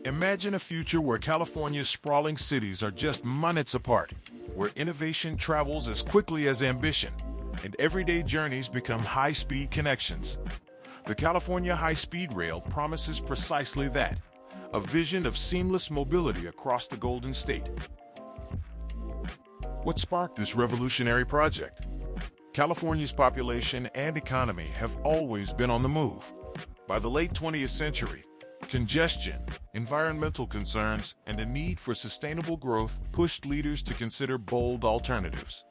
Imagine a future where California's sprawling cities are just minutes apart, where innovation travels as quickly as ambition, and everyday journeys become high-speed connections. The California High-Speed Rail promises precisely that, a vision of seamless mobility across the Golden State. What sparked this revolutionary project? California's population and economy have always been on the move. By the late 20th century, congestion, environmental concerns, and a need for sustainable growth pushed leaders to consider bold alternatives.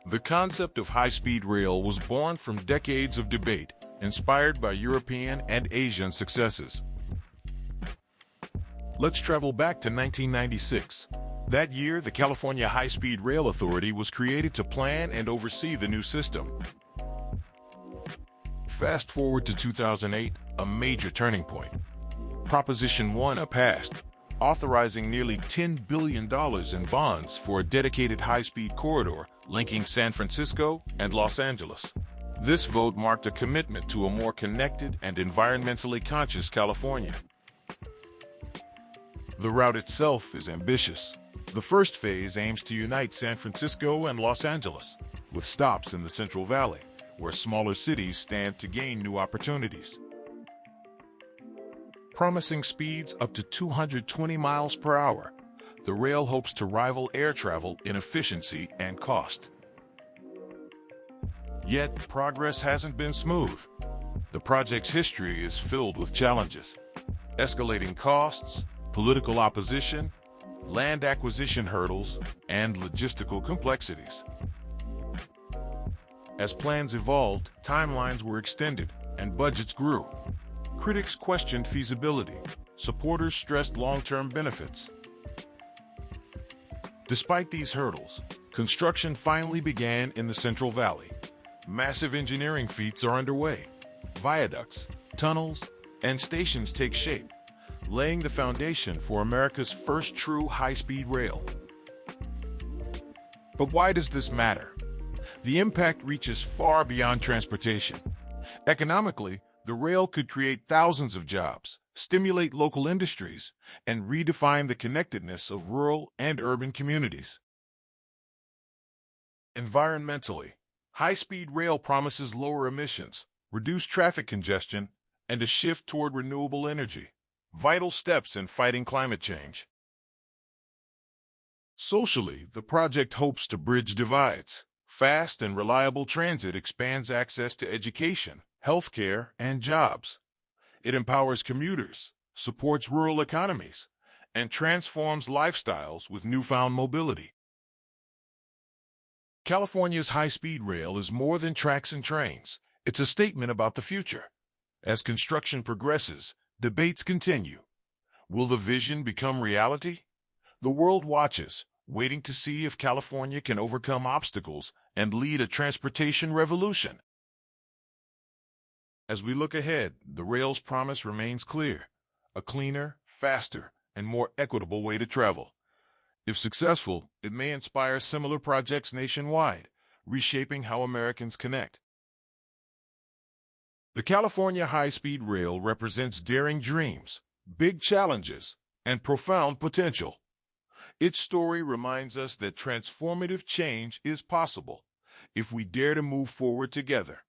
The concept of high-speed rail was born from decades of debate, inspired by European and Asian successes. Let's travel back to 1996. That year, the California High-Speed Rail Authority was created to plan and oversee the new system. Fast forward to 2008, a major turning point. Proposition 1 passed, authorizing nearly $10 billion in bonds for a dedicated high-speed corridor linking San Francisco and Los Angeles. This vote marked a commitment to a more connected and environmentally conscious California. The route itself is ambitious. The first phase aims to unite San Francisco and Los Angeles, with stops in the Central Valley, where smaller cities stand to gain new opportunities. Promising speeds up to 220 miles per hour, the rail hopes to rival air travel in efficiency and cost. Yet, progress hasn't been smooth. The project's history is filled with challenges: escalating costs, political opposition, land acquisition hurdles, and logistical complexities. As plans evolved, timelines were extended, and budgets grew. Critics questioned feasibility. Supporters stressed long-term benefits. Despite these hurdles, construction finally began in the Central Valley. Massive engineering feats are underway. Viaducts, tunnels, and stations take shape, laying the foundation for America's first true high-speed rail. But why does this matter? The impact reaches far beyond transportation. Economically, the rail could create thousands of jobs, stimulate local industries, and redefine the connectedness of rural and urban communities. Environmentally, high-speed rail promises lower emissions, reduced traffic congestion, and a shift toward renewable energy, vital steps in fighting climate change. Socially, the project hopes to bridge divides. Fast and reliable transit expands access to education, healthcare, and jobs. It empowers commuters, supports rural economies, and transforms lifestyles with newfound mobility. California's high-speed rail is more than tracks and trains. It's a statement about the future. As construction progresses, debates continue. Will the vision become reality? The world watches, waiting to see if California can overcome obstacles and lead a transportation revolution. As we look ahead, the rail's promise remains clear: a cleaner, faster, and more equitable way to travel. If successful, it may inspire similar projects nationwide, reshaping how Americans connect. The California High-Speed Rail represents daring dreams, big challenges, and profound potential. Its story reminds us that transformative change is possible if we dare to move forward together.